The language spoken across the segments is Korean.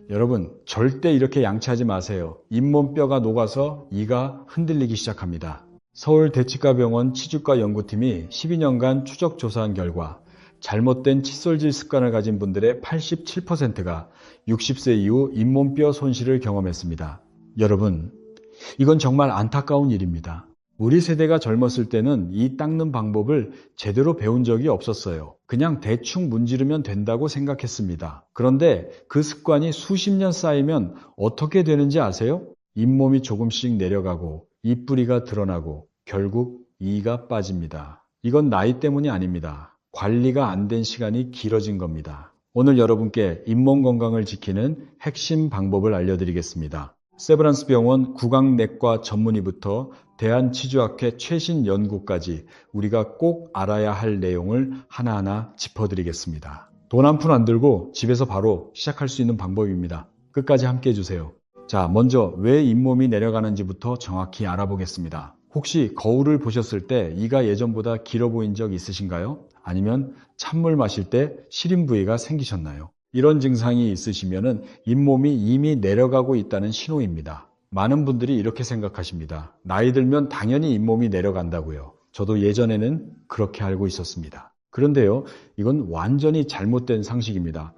여러분, 절대 이렇게 양치하지 마세요. 잇몸뼈가 녹아서 이가 흔들리기 시작합니다. 서울대치과병원 치주과 연구팀이 12년간 추적 조사한 결과 잘못된 칫솔질 습관을 가진 분들의 87%가 60세 이후 잇몸뼈 손실을 경험했습니다. 여러분, 이건 정말 안타까운 일입니다. 우리 세대가 젊었을 때는 이 닦는 방법을 제대로 배운 적이 없었어요. 그냥 대충 문지르면 된다고 생각했습니다. 그런데 그 습관이 수십 년 쌓이면 어떻게 되는지 아세요? 잇몸이 조금씩 내려가고 입뿌리가 드러나고 결국 이가 빠집니다. 이건 나이 때문이 아닙니다. 관리가 안 된 시간이 길어진 겁니다. 오늘 여러분께 잇몸 건강을 지키는 핵심 방법을 알려드리겠습니다. 세브란스 병원 구강내과 전문의부터 대한치주학회 최신 연구까지 우리가 꼭 알아야 할 내용을 하나하나 짚어드리겠습니다. 돈 한 푼 안 들고 집에서 바로 시작할 수 있는 방법입니다. 끝까지 함께 해주세요. 자, 먼저 왜 잇몸이 내려가는지부터 정확히 알아보겠습니다. 혹시 거울을 보셨을 때 이가 예전보다 길어 보인 적 있으신가요? 아니면 찬물 마실 때 시린 부위가 생기셨나요? 이런 증상이 있으시면 잇몸이 이미 내려가고 있다는 신호입니다. 많은 분들이 이렇게 생각하십니다. 나이 들면 당연히 잇몸이 내려간다고요. 저도 예전에는 그렇게 알고 있었습니다. 그런데요, 이건 완전히 잘못된 상식입니다.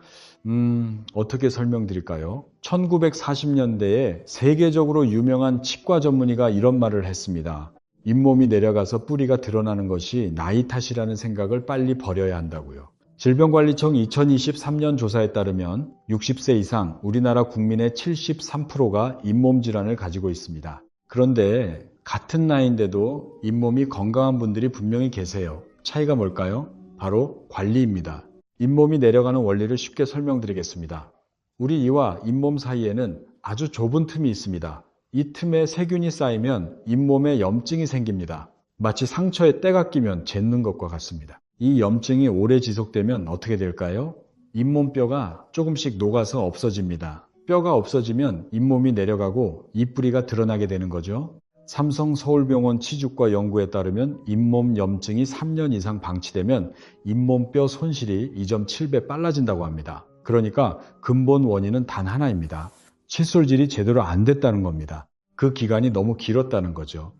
어떻게 설명드릴까요? 1940년대에 세계적으로 유명한 치과 전문의가 이런 말을 했습니다. 잇몸이 내려가서 뿌리가 드러나는 것이 나이 탓이라는 생각을 빨리 버려야 한다고요. 질병관리청 2023년 조사에 따르면 60세 이상 우리나라 국민의 73%가 잇몸 질환을 가지고 있습니다. 그런데 같은 나이인데도 잇몸이 건강한 분들이 분명히 계세요. 차이가 뭘까요? 바로 관리입니다. 잇몸이 내려가는 원리를 쉽게 설명드리겠습니다. 우리 이와 잇몸 사이에는 아주 좁은 틈이 있습니다. 이 틈에 세균이 쌓이면 잇몸에 염증이 생깁니다. 마치 상처에 때가 끼면 잿는 것과 같습니다. 이 염증이 오래 지속되면 어떻게 될까요? 잇몸뼈가 조금씩 녹아서 없어집니다. 뼈가 없어지면 잇몸이 내려가고 입뿌리가 드러나게 되는 거죠. 삼성 서울병원 치주과 연구에 따르면 잇몸 염증이 3년 이상 방치되면 잇몸뼈 손실이 2.7배 빨라진다고 합니다. 그러니까 근본 원인은 단 하나입니다. 칫솔질이 제대로 안 됐다는 겁니다. 그 기간이 너무 길었다는 거죠.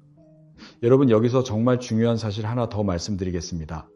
여러분, 여기서 정말 중요한 사실 하나 더 말씀드리겠습니다.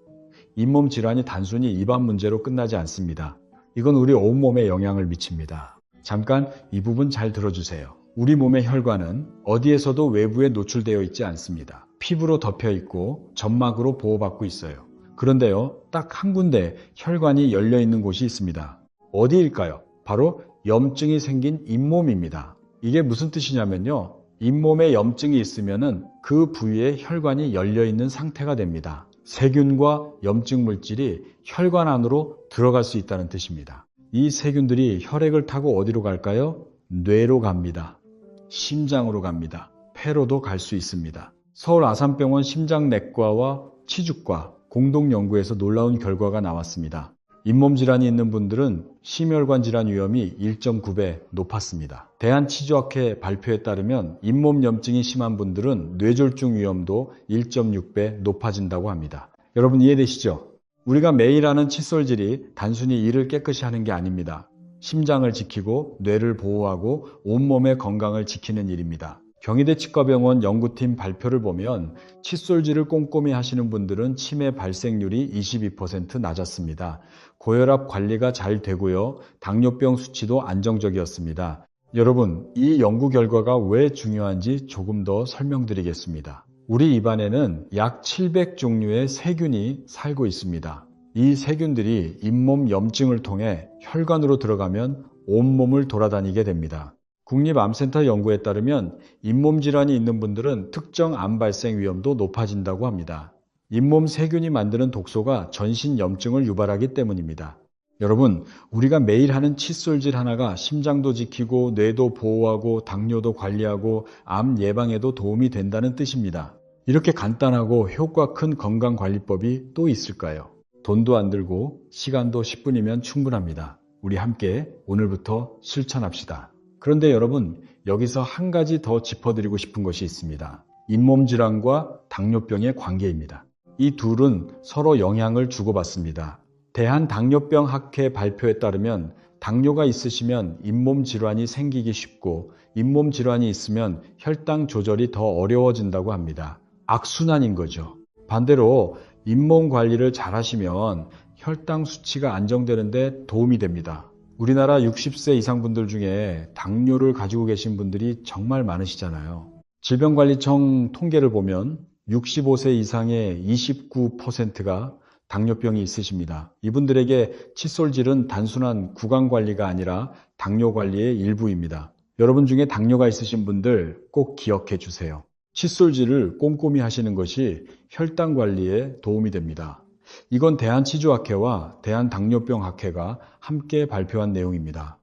잇몸 질환이 단순히 입안 문제로 끝나지 않습니다. 이건 우리 온몸에 영향을 미칩니다. 잠깐 이 부분 잘 들어주세요. 우리 몸의 혈관은 어디에서도 외부에 노출되어 있지 않습니다. 피부로 덮여 있고 점막으로 보호받고 있어요. 그런데요, 딱 한 군데 혈관이 열려 있는 곳이 있습니다. 어디일까요? 바로 염증이 생긴 잇몸입니다. 이게 무슨 뜻이냐면요, 잇몸에 염증이 있으면 그 부위에 혈관이 열려 있는 상태가 됩니다. 세균과 염증 물질이 혈관 안으로 들어갈 수 있다는 뜻입니다. 이 세균들이 혈액을 타고 어디로 갈까요? 뇌로 갑니다. 심장으로 갑니다. 폐로도 갈 수 있습니다. 서울 아산병원 심장내과와 치주과 공동 연구에서 놀라운 결과가 나왔습니다. 잇몸 질환이 있는 분들은 심혈관 질환 위험이 1.9배 높았습니다. 대한치주학회 발표에 따르면 잇몸 염증이 심한 분들은 뇌졸중 위험도 1.6배 높아진다고 합니다. 여러분 이해되시죠? 우리가 매일 하는 칫솔질이 단순히 이를 깨끗이 하는 게 아닙니다. 심장을 지키고 뇌를 보호하고 온몸의 건강을 지키는 일입니다. 경희대 치과병원 연구팀 발표를 보면 칫솔질을 꼼꼼히 하시는 분들은 치매 발생률이 22% 낮았습니다. 고혈압 관리가 잘 되고요. 당뇨병 수치도 안정적이었습니다. 여러분, 이 연구 결과가 왜 중요한지 조금 더 설명드리겠습니다. 우리 입안에는 약 700종류의 세균이 살고 있습니다. 이 세균들이 잇몸 염증을 통해 혈관으로 들어가면 온몸을 돌아다니게 됩니다. 국립암센터 연구에 따르면 잇몸 질환이 있는 분들은 특정 암 발생 위험도 높아진다고 합니다. 잇몸 세균이 만드는 독소가 전신 염증을 유발하기 때문입니다. 여러분, 우리가 매일 하는 칫솔질 하나가 심장도 지키고 뇌도 보호하고 당뇨도 관리하고 암 예방에도 도움이 된다는 뜻입니다. 이렇게 간단하고 효과 큰 건강관리법이 또 있을까요? 돈도 안 들고 시간도 10분이면 충분합니다. 우리 함께 오늘부터 실천합시다. 그런데 여러분, 여기서 한 가지 더 짚어드리고 싶은 것이 있습니다. 잇몸 질환과 당뇨병의 관계입니다. 이 둘은 서로 영향을 주고받습니다. 대한당뇨병학회 발표에 따르면 당뇨가 있으시면 잇몸 질환이 생기기 쉽고 잇몸 질환이 있으면 혈당 조절이 더 어려워진다고 합니다. 악순환인 거죠. 반대로 잇몸 관리를 잘 하시면 혈당 수치가 안정되는데 도움이 됩니다. 우리나라 60세 이상 분들 중에 당뇨를 가지고 계신 분들이 정말 많으시잖아요. 질병관리청 통계를 보면 65세 이상의 29%가 당뇨병이 있으십니다. 이분들에게 칫솔질은 단순한 구강관리가 아니라 당뇨관리의 일부입니다. 여러분 중에 당뇨가 있으신 분들 꼭 기억해 주세요. 칫솔질을 꼼꼼히 하시는 것이 혈당 관리에 도움이 됩니다. 이건 대한치주학회와 대한당뇨병학회가 함께 발표한 내용입니다.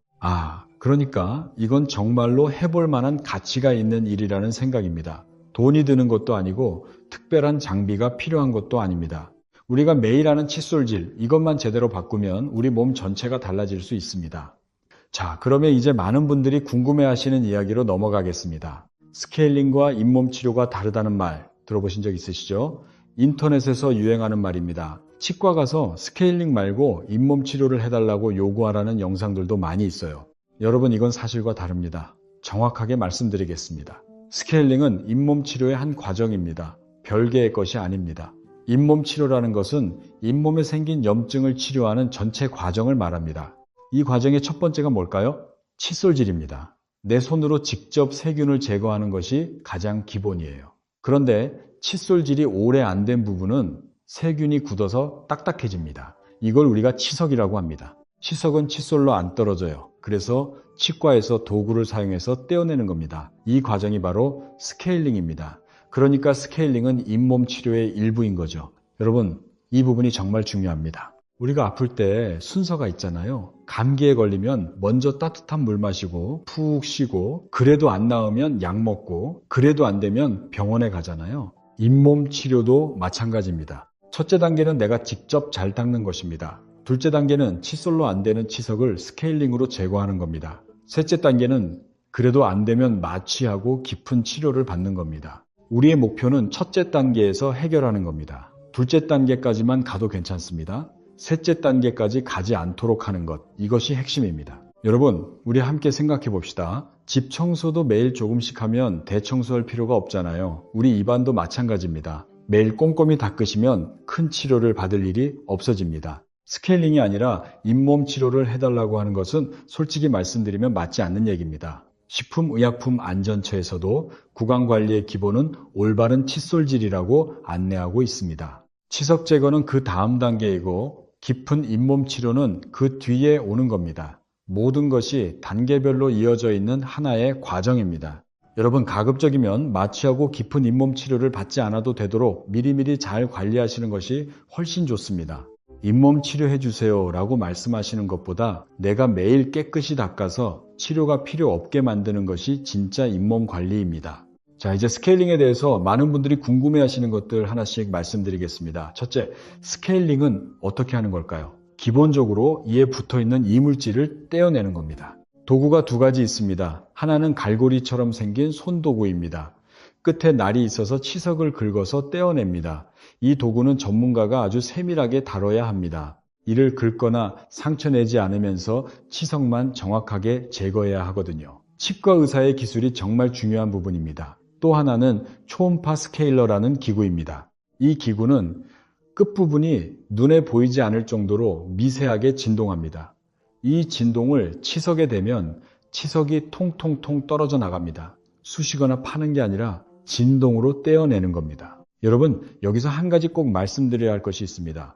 그러니까 이건 정말로 해볼 만한 가치가 있는 일이라는 생각입니다. 돈이 드는 것도 아니고 특별한 장비가 필요한 것도 아닙니다. 우리가 매일 하는 칫솔질, 이것만 제대로 바꾸면 우리 몸 전체가 달라질 수 있습니다. 자, 그러면 이제 많은 분들이 궁금해하시는 이야기로 넘어가겠습니다. 스케일링과 잇몸 치료가 다르다는 말 들어보신 적 있으시죠? 인터넷에서 유행하는 말입니다. 치과 가서 스케일링 말고 잇몸 치료를 해달라고 요구하라는 영상들도 많이 있어요. 여러분, 이건 사실과 다릅니다. 정확하게 말씀드리겠습니다. 스케일링은 잇몸 치료의 한 과정입니다. 별개의 것이 아닙니다. 잇몸 치료라는 것은 잇몸에 생긴 염증을 치료하는 전체 과정을 말합니다. 이 과정의 첫 번째가 뭘까요? 칫솔질입니다. 내 손으로 직접 세균을 제거하는 것이 가장 기본이에요. 그런데 칫솔질이 오래 안 된 부분은 세균이 굳어서 딱딱해집니다. 이걸 우리가 치석이라고 합니다. 치석은 칫솔로 안 떨어져요. 그래서 치과에서 도구를 사용해서 떼어내는 겁니다. 이 과정이 바로 스케일링입니다. 그러니까 스케일링은 잇몸 치료의 일부인 거죠. 여러분, 이 부분이 정말 중요합니다. 우리가 아플 때 순서가 있잖아요. 감기에 걸리면 먼저 따뜻한 물 마시고 푹 쉬고, 그래도 안 나으면 약 먹고, 그래도 안 되면 병원에 가잖아요. 잇몸 치료도 마찬가지입니다. 첫째 단계는 내가 직접 잘 닦는 것입니다. 둘째 단계는 칫솔로 안 되는 치석을 스케일링으로 제거하는 겁니다. 셋째 단계는 그래도 안 되면 마취하고 깊은 치료를 받는 겁니다. 우리의 목표는 첫째 단계에서 해결하는 겁니다. 둘째 단계까지만 가도 괜찮습니다. 셋째 단계까지 가지 않도록 하는 것, 이것이 핵심입니다. 여러분, 우리 함께 생각해 봅시다. 집 청소도 매일 조금씩 하면 대청소할 필요가 없잖아요. 우리 입안도 마찬가지입니다. 매일 꼼꼼히 닦으시면 큰 치료를 받을 일이 없어집니다. 스케일링이 아니라 잇몸 치료를 해달라고 하는 것은 솔직히 말씀드리면 맞지 않는 얘기입니다. 식품의약품안전처에서도 구강관리의 기본은 올바른 칫솔질이라고 안내하고 있습니다. 치석 제거는 그 다음 단계이고 깊은 잇몸 치료는 그 뒤에 오는 겁니다. 모든 것이 단계별로 이어져 있는 하나의 과정입니다. 여러분, 가급적이면 마취하고 깊은 잇몸 치료를 받지 않아도 되도록 미리미리 잘 관리하시는 것이 훨씬 좋습니다. 잇몸 치료해 주세요 라고 말씀하시는 것보다 내가 매일 깨끗이 닦아서 치료가 필요 없게 만드는 것이 진짜 잇몸 관리입니다. 자, 이제 스케일링에 대해서 많은 분들이 궁금해 하시는 것들 하나씩 말씀드리겠습니다. 첫째, 스케일링은 어떻게 하는 걸까요? 기본적으로 이에 붙어있는 이물질을 떼어내는 겁니다. 도구가 두 가지 있습니다. 하나는 갈고리처럼 생긴 손도구입니다. 끝에 날이 있어서 치석을 긁어서 떼어냅니다. 이 도구는 전문가가 아주 세밀하게 다뤄야 합니다. 이를 긁거나 상처 내지 않으면서 치석만 정확하게 제거해야 하거든요. 치과 의사의 기술이 정말 중요한 부분입니다. 또 하나는 초음파 스케일러라는 기구입니다. 이 기구는 끝부분이 눈에 보이지 않을 정도로 미세하게 진동합니다. 이 진동을 치석에 대면 치석이 통통통 떨어져 나갑니다. 쑤시거나 파는 게 아니라 진동으로 떼어내는 겁니다. 여러분, 여기서 한 가지 꼭 말씀드려야 할 것이 있습니다.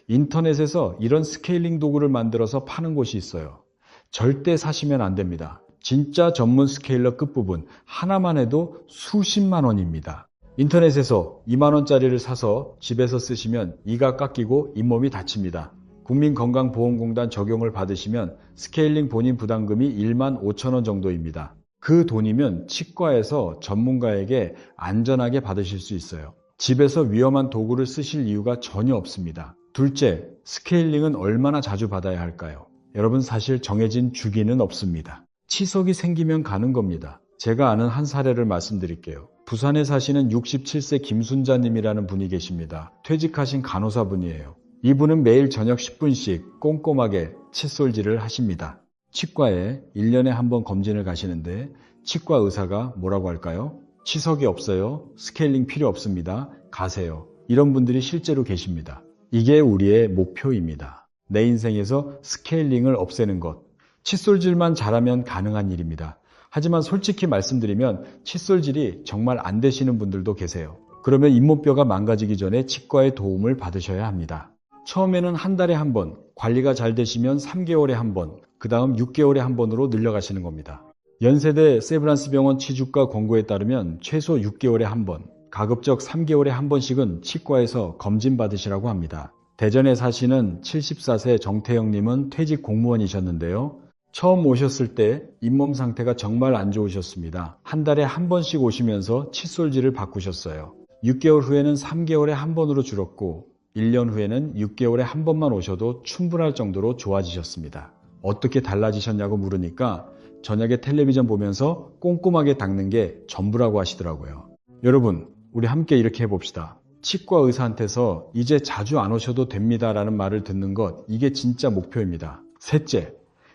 인터넷에서 이런 스케일링 도구를 만들어서 파는 곳이 있어요. 절대 사시면 안 됩니다. 진짜 전문 스케일러 끝부분 하나만 해도 수십만 원입니다. 인터넷에서 2만 원짜리를 사서 집에서 쓰시면 이가 깎이고 잇몸이 다칩니다. 국민건강보험공단 적용을 받으시면 스케일링 본인 부담금이 1만 5천 원 정도입니다. 그 돈이면 치과에서 전문가에게 안전하게 받으실 수 있어요. 집에서 위험한 도구를 쓰실 이유가 전혀 없습니다. 둘째, 스케일링은 얼마나 자주 받아야 할까요? 여러분, 사실 정해진 주기는 없습니다. 치석이 생기면 가는 겁니다. 제가 아는 한 사례를 말씀드릴게요. 부산에 사시는 67세 김순자님이라는 분이 계십니다. 퇴직하신 간호사분이에요. 이분은 매일 저녁 10분씩 꼼꼼하게 칫솔질을 하십니다. 치과에 1년에 한 번 검진을 가시는데 치과 의사가 뭐라고 할까요? 치석이 없어요. 스케일링 필요 없습니다. 가세요. 이런 분들이 실제로 계십니다. 이게 우리의 목표입니다. 내 인생에서 스케일링을 없애는 것. 칫솔질만 잘하면 가능한 일입니다. 하지만 솔직히 말씀드리면 칫솔질이 정말 안 되시는 분들도 계세요. 그러면 잇몸뼈가 망가지기 전에 치과의 도움을 받으셔야 합니다. 처음에는 한 달에 한 번, 관리가 잘 되시면 3개월에 한 번, 그 다음 6개월에 한 번으로 늘려가시는 겁니다. 연세대 세브란스 병원 치주과 권고에 따르면 최소 6개월에 한 번, 가급적 3개월에 한 번씩은 치과에서 검진 받으시라고 합니다. 대전에 사시는 74세 정태영님은 퇴직 공무원이셨는데요. 처음 오셨을 때 잇몸 상태가 정말 안 좋으셨습니다. 한 달에 한 번씩 오시면서 칫솔질을 바꾸셨어요. 6개월 후에는 3개월에 한 번으로 줄었고 1년 후에는 6개월에 한 번만 오셔도 충분할 정도로 좋아지셨습니다. 어떻게 달라지셨냐고 물으니까 저녁에 텔레비전 보면서 꼼꼼하게 닦는 게 전부라고 하시더라고요. 여러분, 우리 함께 이렇게 해봅시다. 치과 의사한테서 이제 자주 안 오셔도 됩니다 라는 말을 듣는 것, 이게 진짜 목표입니다. 셋째,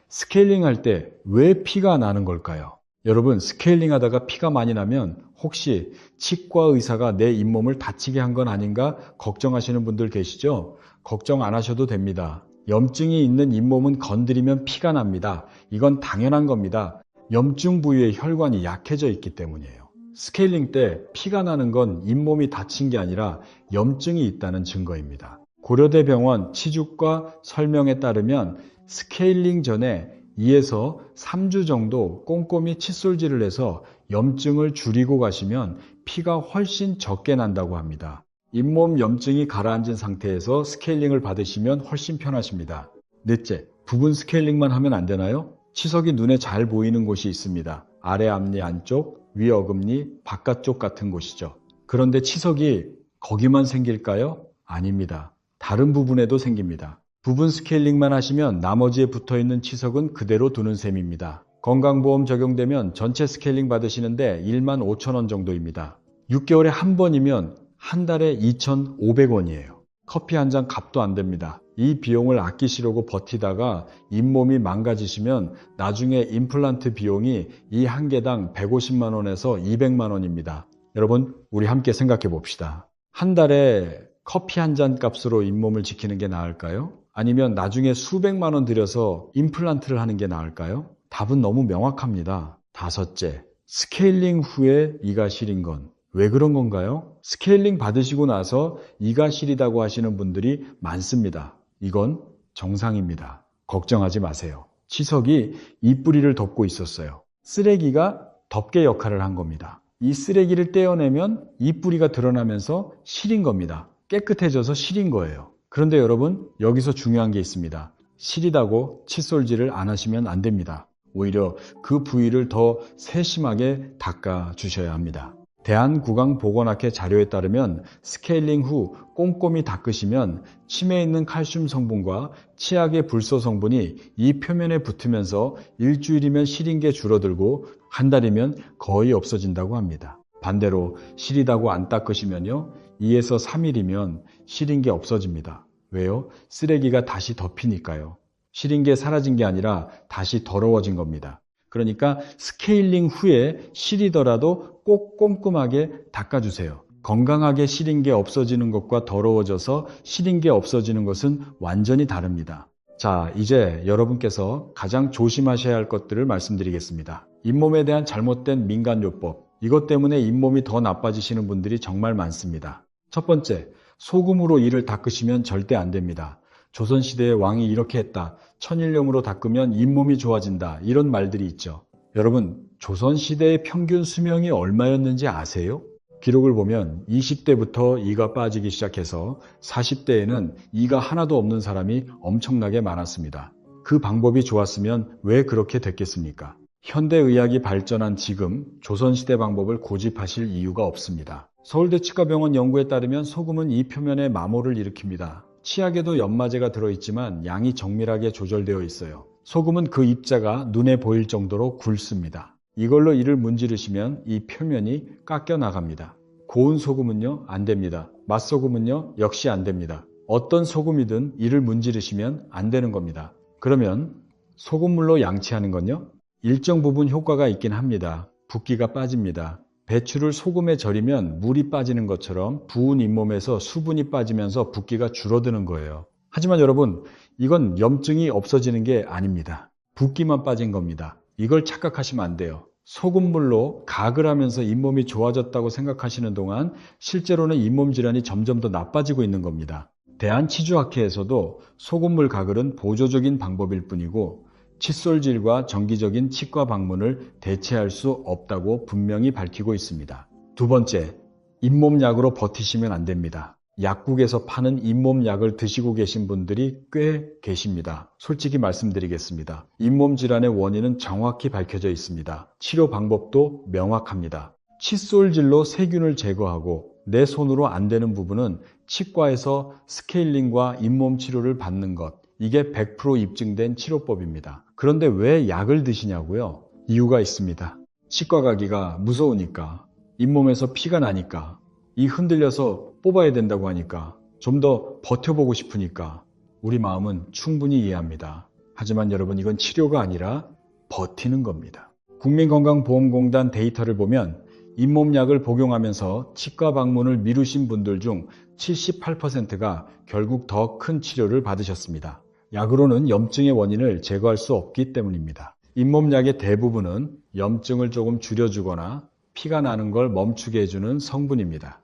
스케일링 할 때 왜 피가 나는 걸까요? 여러분, 스케일링 하다가 피가 많이 나면 혹시 치과 의사가 내 잇몸을 다치게 한 건 아닌가 걱정하시는 분들 계시죠? 걱정 안 하셔도 됩니다. 염증이 있는 잇몸은 건드리면 피가 납니다. 이건 당연한 겁니다. 염증 부위의 혈관이 약해져 있기 때문이에요. 스케일링 때 피가 나는 건 잇몸이 다친 게 아니라 염증이 있다는 증거입니다. 고려대 병원 치주과 설명에 따르면 스케일링 전에 2에서 3주 정도 꼼꼼히 칫솔질을 해서 염증을 줄이고 가시면 피가 훨씬 적게 난다고 합니다. 잇몸 염증이 가라앉은 상태에서 스케일링을 받으시면 훨씬 편하십니다. 넷째, 부분 스케일링만 하면 안 되나요? 치석이 눈에 잘 보이는 곳이 있습니다. 아래 앞니 안쪽, 위 어금니, 바깥쪽 같은 곳이죠. 그런데 치석이 거기만 생길까요? 아닙니다. 다른 부분에도 생깁니다. 부분 스케일링만 하시면 나머지에 붙어있는 치석은 그대로 두는 셈입니다. 건강보험 적용되면 전체 스케일링 받으시는데 1만 5천 원 정도입니다. 6개월에 한 번이면 한 달에 2,500원이에요. 커피 한 잔 값도 안 됩니다. 이 비용을 아끼시려고 버티다가 잇몸이 망가지시면 나중에 임플란트 비용이 이 한 개당 150만 원에서 200만 원입니다. 여러분, 우리 함께 생각해 봅시다. 한 달에 커피 한 잔 값으로 잇몸을 지키는 게 나을까요? 아니면 나중에 수백만 원 들여서 임플란트를 하는 게 나을까요? 답은 너무 명확합니다. 다섯째, 스케일링 후에 이가 시린 건 왜 그런 건가요? 스케일링 받으시고 나서 이가 시리다고 하시는 분들이 많습니다. 이건 정상입니다. 걱정하지 마세요. 치석이 이 뿌리를 덮고 있었어요. 쓰레기가 덮개 역할을 한 겁니다. 이 쓰레기를 떼어내면 이 뿌리가 드러나면서 시린 겁니다. 깨끗해져서 시린 거예요. 그런데 여러분, 여기서 중요한 게 있습니다. 시리다고 칫솔질을 안 하시면 안 됩니다. 오히려 그 부위를 더 세심하게 닦아 주셔야 합니다. 대한구강보건학회 자료에 따르면 스케일링 후 꼼꼼히 닦으시면 침에 있는 칼슘 성분과 치약의 불소 성분이 이 표면에 붙으면서 일주일이면 시린 게 줄어들고 한 달이면 거의 없어진다고 합니다. 반대로 시리다고 안 닦으시면요, 2에서 3일이면 시린 게 없어집니다. 왜요? 쓰레기가 다시 덮이니까요. 시린 게 사라진 게 아니라 다시 더러워진 겁니다. 그러니까 스케일링 후에 시리더라도 꼭 꼼꼼하게 닦아주세요. 건강하게 시린 게 없어지는 것과 더러워져서 시린 게 없어지는 것은 완전히 다릅니다. 자, 이제 여러분께서 가장 조심하셔야 할 것들을 말씀드리겠습니다. 잇몸에 대한 잘못된 민간요법, 이것 때문에 잇몸이 더 나빠지시는 분들이 정말 많습니다. 첫 번째, 소금으로 이를 닦으시면 절대 안 됩니다. 조선시대의 왕이 이렇게 했다, 천일염으로 닦으면 잇몸이 좋아진다, 이런 말들이 있죠. 여러분, 조선시대의 평균 수명이 얼마였는지 아세요? 기록을 보면 20대부터 이가 빠지기 시작해서 40대에는 이가 하나도 없는 사람이 엄청나게 많았습니다. 그 방법이 좋았으면 왜 그렇게 됐겠습니까? 현대의학이 발전한 지금 조선시대 방법을 고집하실 이유가 없습니다. 서울대 치과병원 연구에 따르면 소금은 이 표면에 마모를 일으킵니다. 치약에도 연마제가 들어있지만 양이 정밀하게 조절되어 있어요. 소금은 그 입자가 눈에 보일 정도로 굵습니다. 이걸로 이를 문지르시면 이 표면이 깎여 나갑니다. 고운 소금은요, 안 됩니다. 맛소금은요, 역시 안 됩니다. 어떤 소금이든 이를 문지르시면 안 되는 겁니다. 그러면 소금물로 양치하는 건요? 일정 부분 효과가 있긴 합니다. 붓기가 빠집니다. 배추를 소금에 절이면 물이 빠지는 것처럼 부은 잇몸에서 수분이 빠지면서 붓기가 줄어드는 거예요. 하지만 여러분, 이건 염증이 없어지는 게 아닙니다. 붓기만 빠진 겁니다. 이걸 착각하시면 안 돼요. 소금물로 가글 하면서 잇몸이 좋아졌다고 생각하시는 동안 실제로는 잇몸 질환이 점점 더 나빠지고 있는 겁니다. 대한치주학회에서도 소금물 가글은 보조적인 방법일 뿐이고 칫솔질과 정기적인 치과 방문을 대체할 수 없다고 분명히 밝히고 있습니다. 두 번째, 잇몸약으로 버티시면 안 됩니다. 약국에서 파는 잇몸약을 드시고 계신 분들이 꽤 계십니다. 솔직히 말씀드리겠습니다. 잇몸 질환의 원인은 정확히 밝혀져 있습니다. 치료 방법도 명확합니다. 칫솔질로 세균을 제거하고 내 손으로 안 되는 부분은 치과에서 스케일링과 잇몸 치료를 받는 것, 이게 100% 입증된 치료법입니다. 그런데 왜 약을 드시냐고요? 이유가 있습니다. 치과 가기가 무서우니까, 잇몸에서 피가 나니까, 이 흔들려서 뽑아야 된다고 하니까, 좀 더 버텨보고 싶으니까 우리 마음은 충분히 이해합니다. 하지만 여러분, 이건 치료가 아니라 버티는 겁니다. 국민건강보험공단 데이터를 보면 잇몸약을 복용하면서 치과 방문을 미루신 분들 중 78%가 결국 더 큰 치료를 받으셨습니다. 약으로는 염증의 원인을 제거할 수 없기 때문입니다. 잇몸약의 대부분은 염증을 조금 줄여주거나 피가 나는 걸 멈추게 해주는 성분입니다.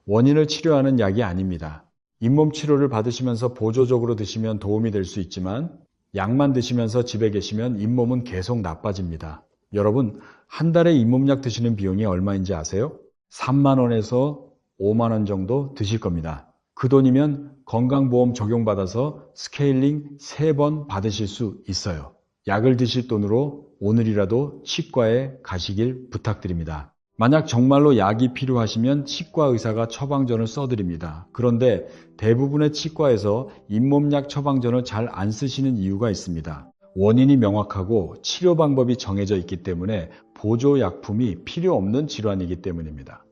원인을 치료하는 약이 아닙니다. 잇몸 치료를 받으시면서 보조적으로 드시면 도움이 될 수 있지만 약만 드시면서 집에 계시면 잇몸은 계속 나빠집니다. 여러분, 한 달에 잇몸약 드시는 비용이 얼마인지 아세요? 3만 원에서 5만 원 정도 드실 겁니다. 그 돈이면 건강보험 적용받아서 스케일링 3번 받으실 수 있어요. 약을 드실 돈으로 오늘이라도 치과에 가시길 부탁드립니다. 만약 정말로 약이 필요하시면 치과 의사가 처방전을 써드립니다. 그런데 대부분의 치과에서 잇몸약 처방전을 잘 안 쓰시는 이유가 있습니다. 원인이 명확하고 치료 방법이 정해져 있기 때문에 보조약품이 필요 없는 질환이기 때문입니다.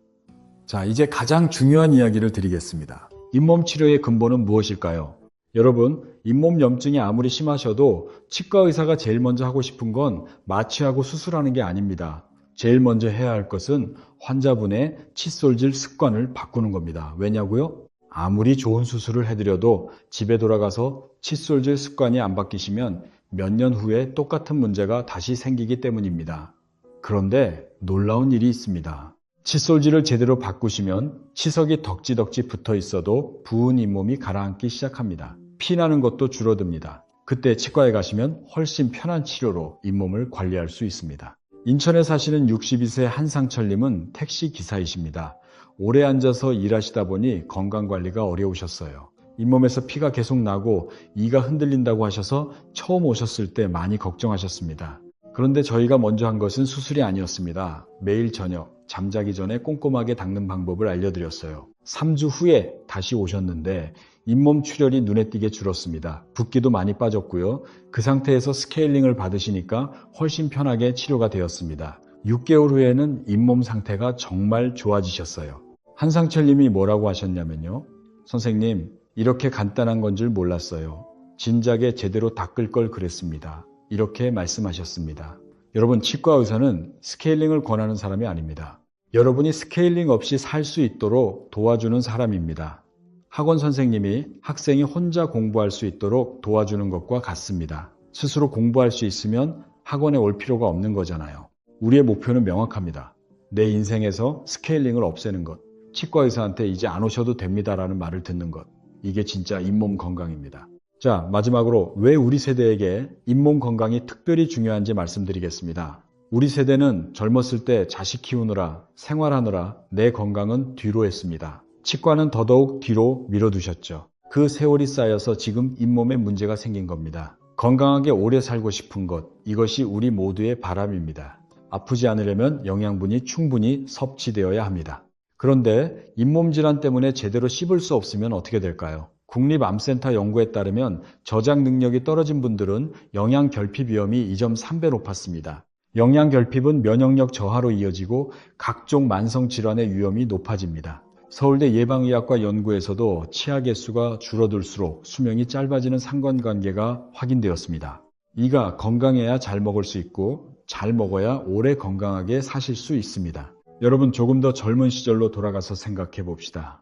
자, 이제 가장 중요한 이야기를 드리겠습니다. 잇몸 치료의 근본은 무엇일까요? 여러분, 잇몸 염증이 아무리 심하셔도 치과 의사가 제일 먼저 하고 싶은 건 마취하고 수술하는 게 아닙니다. 제일 먼저 해야 할 것은 환자분의 칫솔질 습관을 바꾸는 겁니다. 왜냐고요? 아무리 좋은 수술을 해드려도 집에 돌아가서 칫솔질 습관이 안 바뀌시면 몇 년 후에 똑같은 문제가 다시 생기기 때문입니다. 그런데 놀라운 일이 있습니다. 칫솔질을 제대로 바꾸시면 치석이 덕지덕지 붙어 있어도 부은 잇몸이 가라앉기 시작합니다. 피나는 것도 줄어듭니다. 그때 치과에 가시면 훨씬 편한 치료로 잇몸을 관리할 수 있습니다. 인천에 사시는 62세 한상철님은 택시 기사이십니다. 오래 앉아서 일하시다 보니 건강관리가 어려우셨어요. 잇몸에서 피가 계속 나고 이가 흔들린다고 하셔서 처음 오셨을 때 많이 걱정하셨습니다. 그런데 저희가 먼저 한 것은 수술이 아니었습니다. 매일 저녁 잠자기 전에 꼼꼼하게 닦는 방법을 알려드렸어요. 3주 후에 다시 오셨는데 잇몸 출혈이 눈에 띄게 줄었습니다. 붓기도 많이 빠졌고요. 그 상태에서 스케일링을 받으시니까 훨씬 편하게 치료가 되었습니다. 6개월 후에는 잇몸 상태가 정말 좋아지셨어요. 한상철 님이 뭐라고 하셨냐면요. 선생님, 이렇게 간단한 건 줄 몰랐어요. 진작에 제대로 닦을 걸 그랬습니다. 이렇게 말씀하셨습니다. 여러분, 치과 의사는 스케일링을 권하는 사람이 아닙니다. 여러분이 스케일링 없이 살 수 있도록 도와주는 사람입니다. 학원 선생님이 학생이 혼자 공부할 수 있도록 도와주는 것과 같습니다. 스스로 공부할 수 있으면 학원에 올 필요가 없는 거잖아요. 우리의 목표는 명확합니다. 내 인생에서 스케일링을 없애는 것. 치과 의사한테 이제 안 오셔도 됩니다라는 말을 듣는 것. 이게 진짜 잇몸 건강입니다. 자, 마지막으로 왜 우리 세대에게 잇몸 건강이 특별히 중요한지 말씀드리겠습니다. 우리 세대는 젊었을 때 자식 키우느라 생활하느라 내 건강은 뒤로 했습니다. 치과는 더더욱 뒤로 밀어두셨죠. 그 세월이 쌓여서 지금 잇몸에 문제가 생긴 겁니다. 건강하게 오래 살고 싶은 것, 이것이 우리 모두의 바람입니다. 아프지 않으려면 영양분이 충분히 섭취되어야 합니다. 그런데 잇몸 질환 때문에 제대로 씹을 수 없으면 어떻게 될까요? 국립암센터 연구에 따르면 저장 능력이 떨어진 분들은 영양결핍 위험이 2.3배 높았습니다. 영양결핍은 면역력 저하로 이어지고 각종 만성질환의 위험이 높아집니다. 서울대 예방의학과 연구에서도 치아 개수가 줄어들수록 수명이 짧아지는 상관관계가 확인되었습니다. 이가 건강해야 잘 먹을 수 있고 잘 먹어야 오래 건강하게 사실 수 있습니다. 여러분 조금 더 젊은 시절로 돌아가서 생각해 봅시다.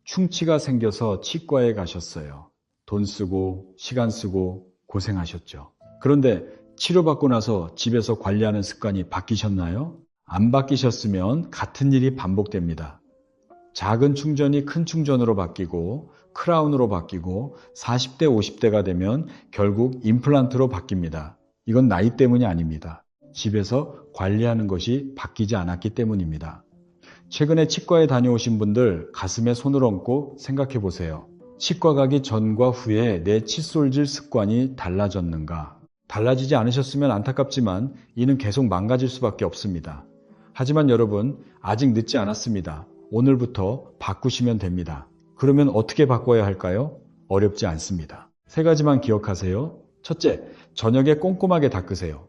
충치가 생겨서 치과에 가셨어요. 돈 쓰고 시간 쓰고 고생하셨죠. 그런데 치료받고 나서 집에서 관리하는 습관이 바뀌셨나요? 안 바뀌셨으면 같은 일이 반복됩니다. 작은 충전이 큰 충전으로 바뀌고 크라운으로 바뀌고 40대 50대가 되면 결국 임플란트로 바뀝니다. 이건 나이 때문이 아닙니다. 집에서 관리하는 것이 바뀌지 않았기 때문입니다. 최근에 치과에 다녀오신 분들 가슴에 손을 얹고 생각해 보세요. 치과 가기 전과 후에 내 칫솔질 습관이 달라졌는가? 달라지지 않으셨으면 안타깝지만 이는 계속 망가질 수밖에 없습니다. 하지만 여러분 아직 늦지 않았습니다. 오늘부터 바꾸시면 됩니다. 그러면 어떻게 바꿔야 할까요? 어렵지 않습니다. 세 가지만 기억하세요. 첫째, 저녁에 꼼꼼하게 닦으세요.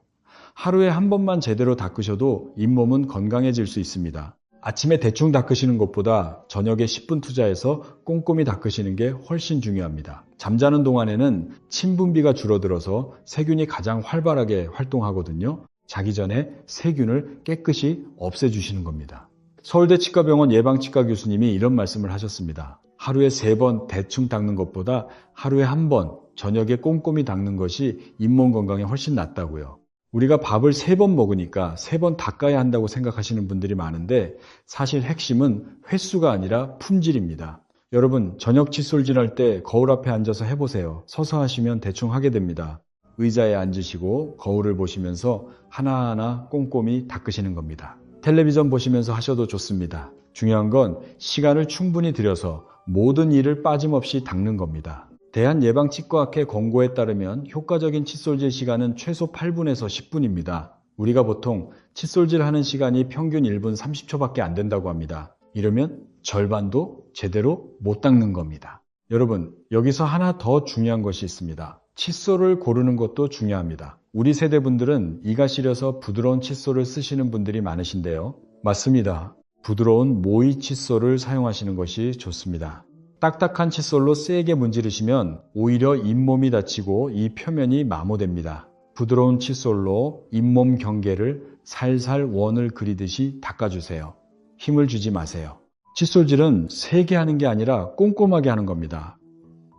하루에 한 번만 제대로 닦으셔도 잇몸은 건강해질 수 있습니다. 아침에 대충 닦으시는 것보다 저녁에 10분 투자해서 꼼꼼히 닦으시는 게 훨씬 중요합니다. 잠자는 동안에는 침 분비가 줄어들어서 세균이 가장 활발하게 활동하거든요. 자기 전에 세균을 깨끗이 없애주시는 겁니다. 서울대 치과병원 예방치과 교수님이 이런 말씀을 하셨습니다. 하루에 3번 대충 닦는 것보다 하루에 1번 저녁에 꼼꼼히 닦는 것이 잇몸 건강에 훨씬 낫다고요. 우리가 밥을 3번 먹으니까 3번 닦아야 한다고 생각하시는 분들이 많은데 사실 핵심은 횟수가 아니라 품질입니다. 여러분 저녁 칫솔질 할 때 거울 앞에 앉아서 해보세요. 서서 하시면 대충 하게 됩니다. 의자에 앉으시고 거울을 보시면서 하나하나 꼼꼼히 닦으시는 겁니다. 텔레비전 보시면서 하셔도 좋습니다. 중요한 건 시간을 충분히 들여서 모든 일을 빠짐없이 닦는 겁니다. 대한예방치과학회 권고에 따르면 효과적인 칫솔질 시간은 최소 8분에서 10분입니다. 우리가 보통 칫솔질 하는 시간이 평균 1분 30초밖에 안 된다고 합니다. 이러면 절반도 제대로 못 닦는 겁니다. 여러분, 여기서 하나 더 중요한 것이 있습니다. 칫솔을 고르는 것도 중요합니다. 우리 세대분들은 이가 시려서 부드러운 칫솔을 쓰시는 분들이 많으신데요. 맞습니다. 부드러운 모이 칫솔을 사용하시는 것이 좋습니다. 딱딱한 칫솔로 세게 문지르시면 오히려 잇몸이 다치고 이 표면이 마모됩니다. 부드러운 칫솔로 잇몸 경계를 살살 원을 그리듯이 닦아주세요. 힘을 주지 마세요. 칫솔질은 세게 하는 게 아니라 꼼꼼하게 하는 겁니다.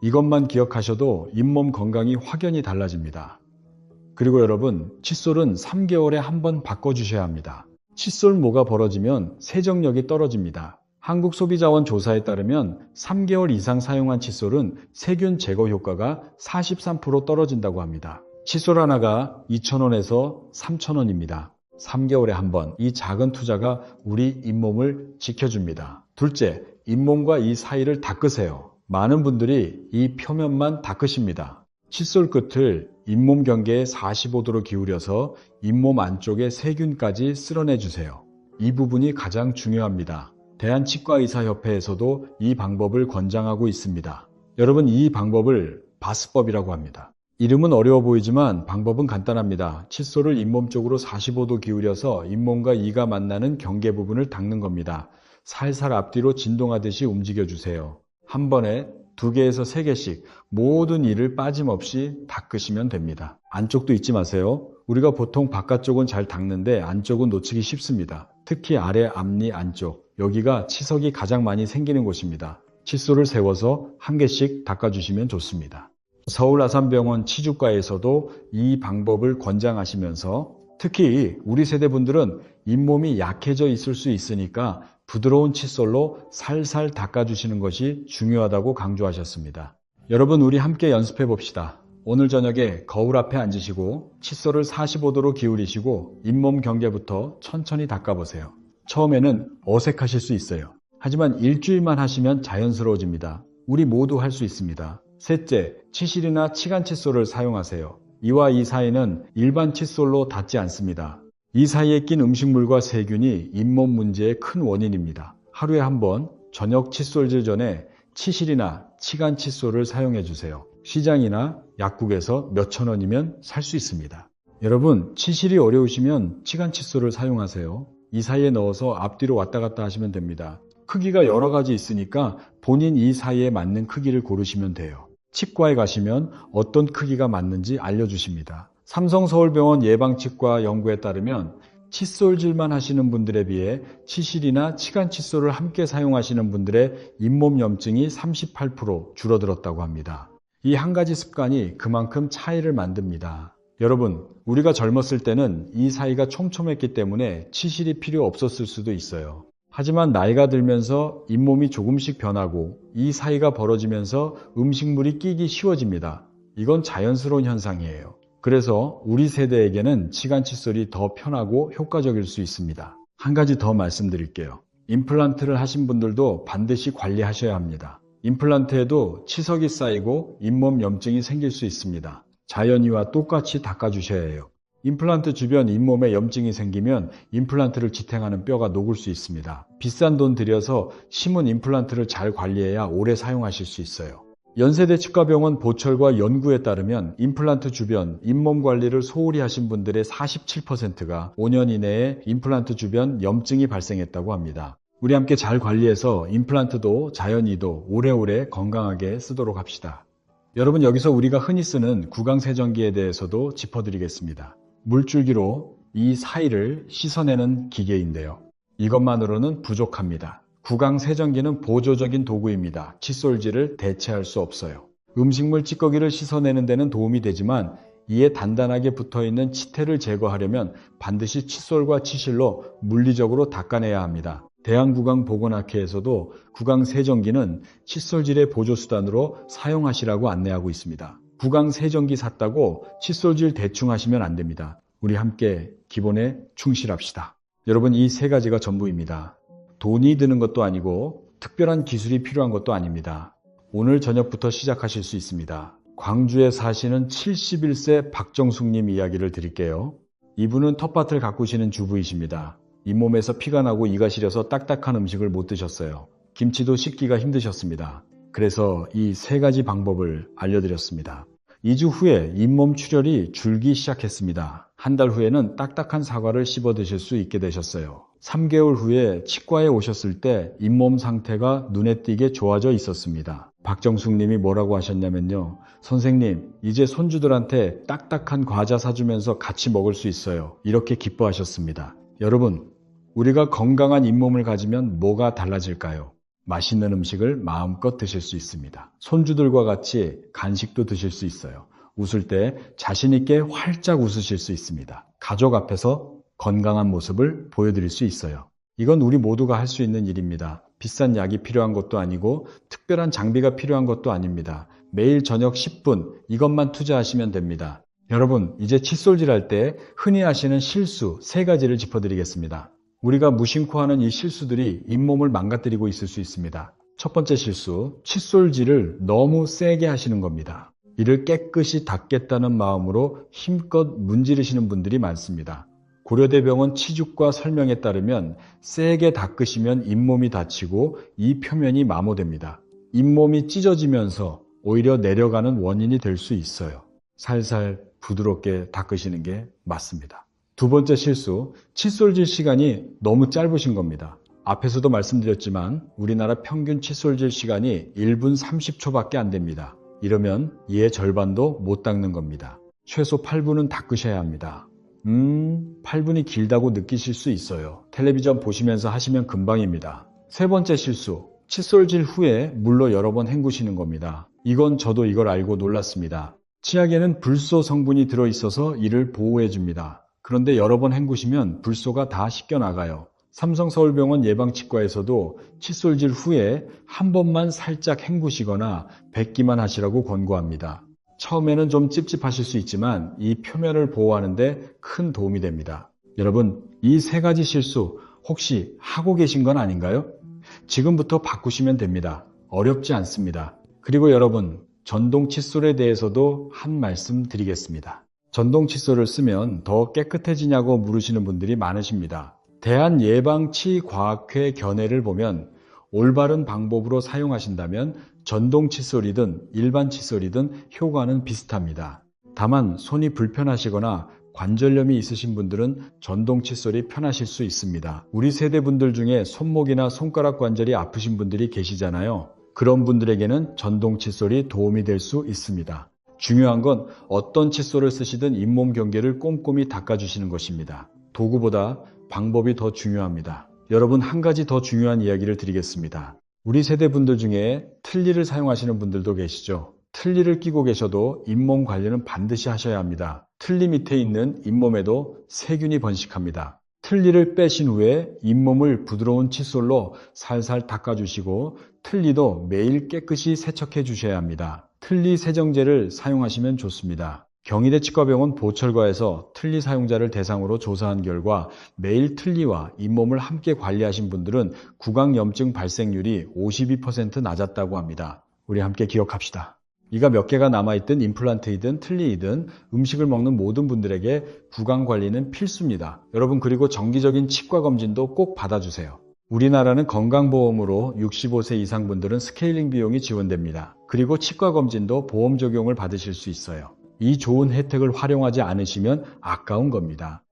이것만 기억하셔도 잇몸 건강이 확연히 달라집니다. 그리고 여러분, 칫솔은 3개월에 1번 바꿔주셔야 합니다. 칫솔모가 벌어지면 세정력이 떨어집니다. 한국소비자원 조사에 따르면 3개월 이상 사용한 칫솔은 세균 제거 효과가 43% 떨어진다고 합니다. 칫솔 하나가 2,000원에서 3,000원입니다. 3개월에 1번, 이 작은 투자가 우리 잇몸을 지켜줍니다. 둘째, 잇몸과 이 사이를 닦으세요. 많은 분들이 이 표면만 닦으십니다. 칫솔 끝을 잇몸 경계에 45도로 기울여서 잇몸 안쪽에 세균까지 쓸어내주세요. 이 부분이 가장 중요합니다. 대한치과의사협회에서도 이 방법을 권장하고 있습니다. 여러분, 이 방법을 바스법이라고 합니다. 이름은 어려워 보이지만 방법은 간단합니다. 칫솔을 잇몸 쪽으로 45도 기울여서 잇몸과 이가 만나는 경계 부분을 닦는 겁니다. 살살 앞뒤로 진동하듯이 움직여주세요. 한 번에 2개에서 3개씩 모든 이를 빠짐없이 닦으시면 됩니다. 안쪽도 잊지 마세요. 우리가 보통 바깥쪽은 잘 닦는데 안쪽은 놓치기 쉽습니다. 특히 아래 앞니 안쪽, 여기가 치석이 가장 많이 생기는 곳입니다. 칫솔을 세워서 1개씩 닦아주시면 좋습니다. 서울 아산병원 치주과에서도 이 방법을 권장하시면서 특히 우리 세대분들은 잇몸이 약해져 있을 수 있으니까 부드러운 칫솔로 살살 닦아주시는 것이 중요하다고 강조하셨습니다. 여러분, 우리 함께 연습해 봅시다. 오늘 저녁에 거울 앞에 앉으시고 칫솔을 45도로 기울이시고 잇몸 경계부터 천천히 닦아보세요. 처음에는 어색하실 수 있어요. 하지만 일주일만 하시면 자연스러워집니다. 우리 모두 할 수 있습니다. 셋째, 치실이나 치간 칫솔을 사용하세요. 이와 이 사이는 일반 칫솔로 닿지 않습니다. 이 사이에 낀 음식물과 세균이 잇몸 문제의 큰 원인입니다. 하루에 1번 저녁 칫솔질 전에 치실이나 치간 칫솔을 사용해 주세요. 시장이나 약국에서 몇천 원이면 살 수 있습니다. 여러분, 치실이 어려우시면 치간 칫솔을 사용하세요. 이 사이에 넣어서 앞뒤로 왔다 갔다 하시면 됩니다. 크기가 여러 가지 있으니까 본인 이 사이에 맞는 크기를 고르시면 돼요. 치과에 가시면 어떤 크기가 맞는지 알려주십니다. 삼성서울병원 예방치과 연구에 따르면 칫솔질만 하시는 분들에 비해 치실이나 치간 칫솔을 함께 사용하시는 분들의 잇몸 염증이 38% 줄어들었다고 합니다. 이 한 가지 습관이 그만큼 차이를 만듭니다. 여러분, 우리가 젊었을 때는 이 사이가 촘촘했기 때문에 치실이 필요 없었을 수도 있어요. 하지만 나이가 들면서 잇몸이 조금씩 변하고 이 사이가 벌어지면서 음식물이 끼기 쉬워집니다. 이건 자연스러운 현상이에요. 그래서 우리 세대에게는 치간 칫솔이 더 편하고 효과적일 수 있습니다. 한 가지 더 말씀드릴게요. 임플란트를 하신 분들도 반드시 관리하셔야 합니다. 임플란트에도 치석이 쌓이고 잇몸 염증이 생길 수 있습니다. 자연이와 똑같이 닦아주셔야 해요. 임플란트 주변 잇몸에 염증이 생기면 임플란트를 지탱하는 뼈가 녹을 수 있습니다. 비싼 돈 들여서 심은 임플란트를 잘 관리해야 오래 사용하실 수 있어요. 연세대 치과병원 보철과 연구에 따르면 임플란트 주변 잇몸 관리를 소홀히 하신 분들의 47%가 5년 이내에 임플란트 주변 염증이 발생했다고 합니다. 우리 함께 잘 관리해서 임플란트도 자연이도 오래오래 건강하게 쓰도록 합시다. 여러분, 여기서 우리가 흔히 쓰는 구강세정기에 대해서도 짚어드리겠습니다. 물줄기로 이 사이를 씻어내는 기계인데요. 이것만으로는 부족합니다. 구강세정기는 보조적인 도구입니다. 칫솔질을 대체할 수 없어요. 음식물 찌꺼기를 씻어내는 데는 도움이 되지만 이에 단단하게 붙어있는 치태를 제거하려면 반드시 칫솔과 치실로 물리적으로 닦아내야 합니다. 대한구강보건학회에서도 구강세정기는 칫솔질의 보조수단으로 사용하시라고 안내하고 있습니다. 구강세정기 샀다고 칫솔질 대충 하시면 안 됩니다. 우리 함께 기본에 충실합시다. 여러분, 이 세 가지가 전부입니다. 돈이 드는 것도 아니고 특별한 기술이 필요한 것도 아닙니다. 오늘 저녁부터 시작하실 수 있습니다. 광주에 사시는 71세 박정숙님 이야기를 드릴게요. 이분은 텃밭을 가꾸시는 주부이십니다. 잇몸에서 피가 나고 이가 시려서 딱딱한 음식을 못 드셨어요. 김치도 씻기가 힘드셨습니다. 그래서 이 세 가지 방법을 알려드렸습니다. 2주 후에 잇몸 출혈이 줄기 시작했습니다. 한 달 후에는 딱딱한 사과를 씹어 드실 수 있게 되셨어요. 3개월 후에 치과에 오셨을 때 잇몸 상태가 눈에 띄게 좋아져 있었습니다. 박정숙 님이 뭐라고 하셨냐면요. 선생님, 이제 손주들한테 딱딱한 과자 사주면서 같이 먹을 수 있어요. 이렇게 기뻐하셨습니다. 여러분, 우리가 건강한 잇몸을 가지면 뭐가 달라질까요? 맛있는 음식을 마음껏 드실 수 있습니다. 손주들과 같이 간식도 드실 수 있어요. 웃을 때 자신 있게 활짝 웃으실 수 있습니다. 가족 앞에서 건강한 모습을 보여드릴 수 있어요. 이건 우리 모두가 할 수 있는 일입니다. 비싼 약이 필요한 것도 아니고 특별한 장비가 필요한 것도 아닙니다. 매일 저녁 10분 이것만 투자하시면 됩니다. 여러분, 이제 칫솔질 할 때 흔히 하시는 실수 3가지를 짚어드리겠습니다. 우리가 무심코 하는 이 실수들이 잇몸을 망가뜨리고 있을 수 있습니다. 첫 번째 실수, 칫솔질을 너무 세게 하시는 겁니다. 이를 깨끗이 닦겠다는 마음으로 힘껏 문지르시는 분들이 많습니다. 고려대병원 치주과 설명에 따르면 세게 닦으시면 잇몸이 다치고 이 표면이 마모됩니다. 잇몸이 찢어지면서 오히려 내려가는 원인이 될 수 있어요. 살살 부드럽게 닦으시는 게 맞습니다. 두 번째 실수, 칫솔질 시간이 너무 짧으신 겁니다. 앞에서도 말씀드렸지만 우리나라 평균 칫솔질 시간이 1분 30초밖에 안 됩니다. 이러면 이의 절반도 못 닦는 겁니다. 최소 8분은 닦으셔야 합니다. 8분이 길다고 느끼실 수 있어요. 텔레비전 보시면서 하시면 금방입니다. 세 번째 실수, 칫솔질 후에 물로 여러 번 헹구시는 겁니다. 이건 저도 이걸 알고 놀랐습니다. 치약에는 불소 성분이 들어있어서 이를 보호해줍니다. 그런데 여러 번 헹구시면 불소가 다 씻겨나가요. 삼성서울병원 예방치과에서도 칫솔질 후에 한 번만 살짝 헹구시거나 뱉기만 하시라고 권고합니다. 처음에는 좀 찝찝하실 수 있지만 이 표면을 보호하는 데 큰 도움이 됩니다. 여러분, 이 3가지 실수 혹시 하고 계신 건 아닌가요? 지금부터 바꾸시면 됩니다. 어렵지 않습니다. 그리고 여러분, 전동 칫솔에 대해서도 한 말씀 드리겠습니다. 전동 칫솔을 쓰면 더 깨끗해지냐고 물으시는 분들이 많으십니다. 대한예방치과학회 견해를 보면 올바른 방법으로 사용하신다면 전동 칫솔이든 일반 칫솔이든 효과는 비슷합니다. 다만 손이 불편하시거나 관절염이 있으신 분들은 전동 칫솔이 편하실 수 있습니다. 우리 세대 분들 중에 손목이나 손가락 관절이 아프신 분들이 계시잖아요. 그런 분들에게는 전동 칫솔이 도움이 될 수 있습니다. 중요한 건 어떤 칫솔을 쓰시든 잇몸 경계를 꼼꼼히 닦아주시는 것입니다. 도구보다 방법이 더 중요합니다. 여러분, 한 가지 더 중요한 이야기를 드리겠습니다. 우리 세대 분들 중에 틀니를 사용하시는 분들도 계시죠? 틀니를 끼고 계셔도 잇몸 관리는 반드시 하셔야 합니다. 틀니 밑에 있는 잇몸에도 세균이 번식합니다. 틀니를 빼신 후에 잇몸을 부드러운 칫솔로 살살 닦아주시고 틀니도 매일 깨끗이 세척해 주셔야 합니다. 틀니 세정제를 사용하시면 좋습니다. 경희대 치과병원 보철과에서 틀니 사용자를 대상으로 조사한 결과 매일 틀니와 잇몸을 함께 관리하신 분들은 구강염증 발생률이 52% 낮았다고 합니다. 우리 함께 기억합시다. 이가 몇 개가 남아있든 임플란트이든 틀니이든 음식을 먹는 모든 분들에게 구강관리는 필수입니다. 여러분, 그리고 정기적인 치과검진도 꼭 받아주세요. 우리나라는 건강보험으로 65세 이상 분들은 스케일링 비용이 지원됩니다. 그리고 치과검진도 보험 적용을 받으실 수 있어요. 이 좋은 혜택을 활용하지 않으시면 아까운 겁니다.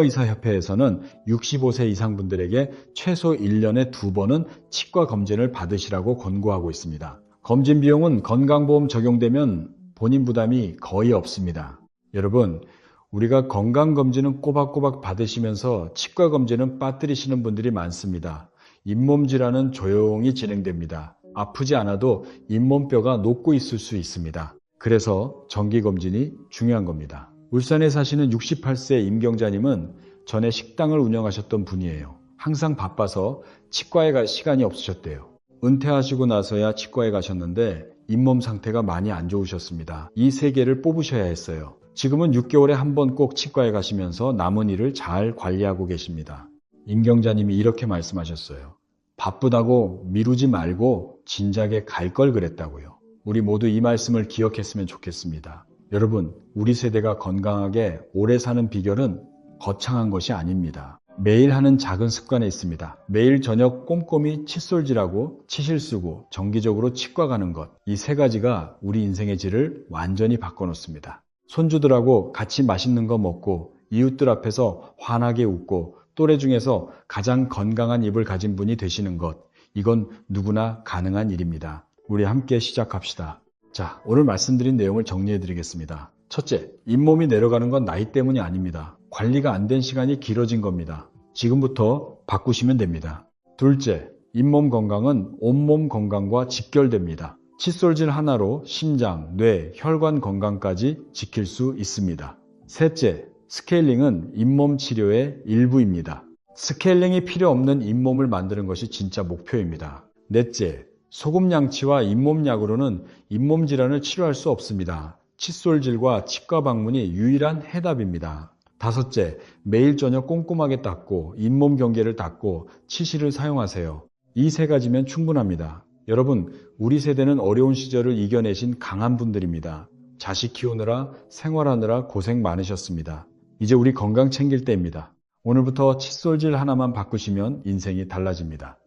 대한치과의사협회에서는 65세 이상 분들에게 최소 1년에 2번은 치과 검진을 받으시라고 권고하고 있습니다. 검진 비용은 건강보험 적용되면 본인 부담이 거의 없습니다. 여러분, 우리가 건강검진은 꼬박꼬박 받으시면서 치과검진은 빠뜨리시는 분들이 많습니다. 잇몸 질환은 조용히 진행됩니다. 아프지 않아도 잇몸뼈가 녹고 있을 수 있습니다. 그래서 정기검진이 중요한 겁니다. 울산에 사시는 68세 임경자님은 전에 식당을 운영하셨던 분이에요. 항상 바빠서 치과에 갈 시간이 없으셨대요. 은퇴하시고 나서야 치과에 가셨는데 잇몸 상태가 많이 안 좋으셨습니다. 이 3개를 뽑으셔야 했어요. 지금은 6개월에 한 번 꼭 치과에 가시면서 남은 일을 잘 관리하고 계십니다. 임경자님이 이렇게 말씀하셨어요. 바쁘다고 미루지 말고 진작에 갈 걸 그랬다고요. 우리 모두 이 말씀을 기억했으면 좋겠습니다. 여러분, 우리 세대가 건강하게 오래 사는 비결은 거창한 것이 아닙니다. 매일 하는 작은 습관에 있습니다. 매일 저녁 꼼꼼히 칫솔질하고 치실 쓰고 정기적으로 치과 가는 것. 이 3가지가 우리 인생의 질을 완전히 바꿔놓습니다. 손주들하고 같이 맛있는 거 먹고 이웃들 앞에서 환하게 웃고 또래 중에서 가장 건강한 입을 가진 분이 되시는 것. 이건 누구나 가능한 일입니다. 우리 함께 시작합시다. 자, 오늘 말씀드린 내용을 정리해 드리겠습니다. 첫째, 잇몸이 내려가는 건 나이 때문이 아닙니다. 관리가 안 된 시간이 길어진 겁니다. 지금부터 바꾸시면 됩니다. 둘째, 잇몸 건강은 온몸 건강과 직결됩니다. 칫솔질 하나로 심장, 뇌, 혈관 건강까지 지킬 수 있습니다. 셋째, 스케일링은 잇몸 치료의 일부입니다. 스케일링이 필요 없는 잇몸을 만드는 것이 진짜 목표입니다. 넷째, 소금 양치와 잇몸 약으로는 잇몸 질환을 치료할 수 없습니다. 칫솔질과 치과 방문이 유일한 해답입니다. 다섯째, 매일 저녁 꼼꼼하게 닦고 잇몸 경계를 닦고 치실을 사용하세요. 이 3가지면 충분합니다. 여러분, 우리 세대는 어려운 시절을 이겨내신 강한 분들입니다. 자식 키우느라 생활하느라 고생 많으셨습니다. 이제 우리 건강 챙길 때입니다. 오늘부터 칫솔질 하나만 바꾸시면 인생이 달라집니다.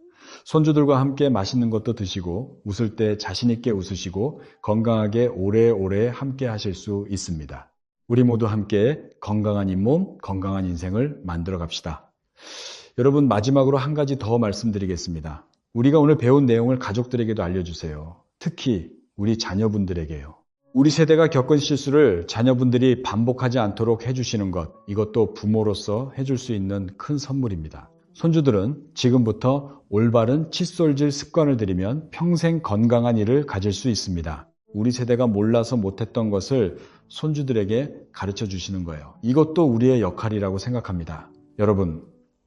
손주들과 함께 맛있는 것도 드시고 웃을 때 자신 있게 웃으시고 건강하게 오래오래 함께 하실 수 있습니다. 우리 모두 함께 건강한 잇몸, 건강한 인생을 만들어 갑시다. 여러분, 마지막으로 한 가지 더 말씀드리겠습니다. 우리가 오늘 배운 내용을 가족들에게도 알려주세요. 특히 우리 자녀분들에게요. 우리 세대가 겪은 실수를 자녀분들이 반복하지 않도록 해주시는 것, 이것도 부모로서 해줄 수 있는 큰 선물입니다. 손주들은 지금부터 올바른 칫솔질 습관을 들이면 평생 건강한 일을 가질 수 있습니다. 우리 세대가 몰라서 못했던 것을 손주들에게 가르쳐 주시는 거예요. 이것도 우리의 역할이라고 생각합니다. 여러분,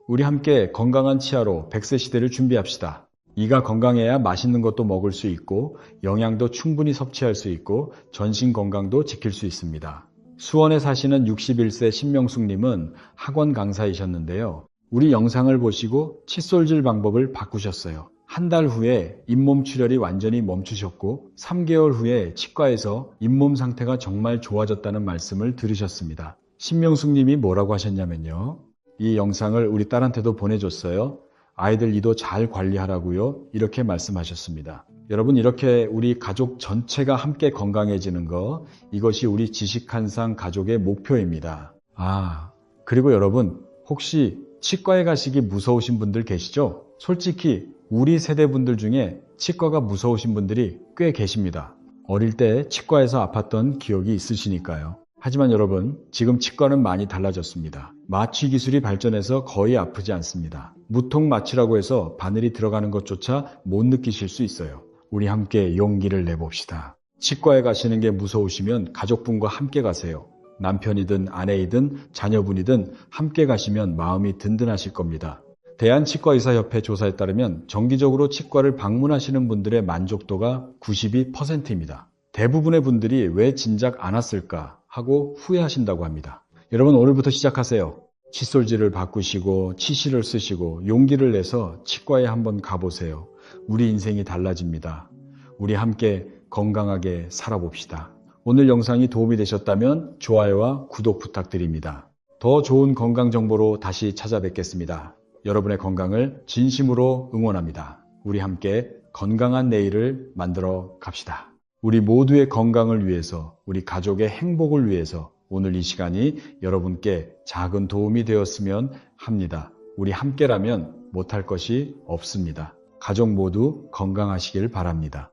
우리 함께 건강한 치아로 100세 시대를 준비합시다. 이가 건강해야 맛있는 것도 먹을 수 있고 영양도 충분히 섭취할 수 있고 전신 건강도 지킬 수 있습니다. 수원에 사시는 61세 신명숙님은 학원 강사이셨는데요. 우리 영상을 보시고 칫솔질 방법을 바꾸셨어요. 한 달 후에 잇몸 출혈이 완전히 멈추셨고 3개월 후에 치과에서 잇몸 상태가 정말 좋아졌다는 말씀을 들으셨습니다. 신명숙님이 뭐라고 하셨냐면요. 이 영상을 우리 딸한테도 보내줬어요. 아이들 이도 잘 관리하라고요. 이렇게 말씀하셨습니다. 여러분, 이렇게 우리 가족 전체가 함께 건강해지는 거, 이것이 우리 지식한상 가족의 목표입니다. 그리고 여러분, 혹시 치과에 가시기 무서우신 분들 계시죠? 솔직히 우리 세대분들 중에 치과가 무서우신 분들이 꽤 계십니다. 어릴 때 치과에서 아팠던 기억이 있으시니까요. 하지만 여러분, 지금 치과는 많이 달라졌습니다. 마취 기술이 발전해서 거의 아프지 않습니다. 무통 마취라고 해서 바늘이 들어가는 것조차 못 느끼실 수 있어요. 우리 함께 용기를 내봅시다. 치과에 가시는 게 무서우시면 가족분과 함께 가세요. 남편이든 아내이든 자녀분이든 함께 가시면 마음이 든든하실 겁니다. 대한치과의사협회 조사에 따르면 정기적으로 치과를 방문하시는 분들의 만족도가 92%입니다. 대부분의 분들이 왜 진작 안 왔을까 하고 후회하신다고 합니다. 여러분, 오늘부터 시작하세요. 칫솔질을 바꾸시고 치실을 쓰시고 용기를 내서 치과에 한번 가보세요. 우리 인생이 달라집니다. 우리 함께 건강하게 살아봅시다. 오늘 영상이 도움이 되셨다면 좋아요와 구독 부탁드립니다. 더 좋은 건강 정보로 다시 찾아뵙겠습니다. 여러분의 건강을 진심으로 응원합니다. 우리 함께 건강한 내일을 만들어 갑시다. 우리 모두의 건강을 위해서, 우리 가족의 행복을 위해서 오늘 이 시간이 여러분께 작은 도움이 되었으면 합니다. 우리 함께라면 못할 것이 없습니다. 가족 모두 건강하시길 바랍니다.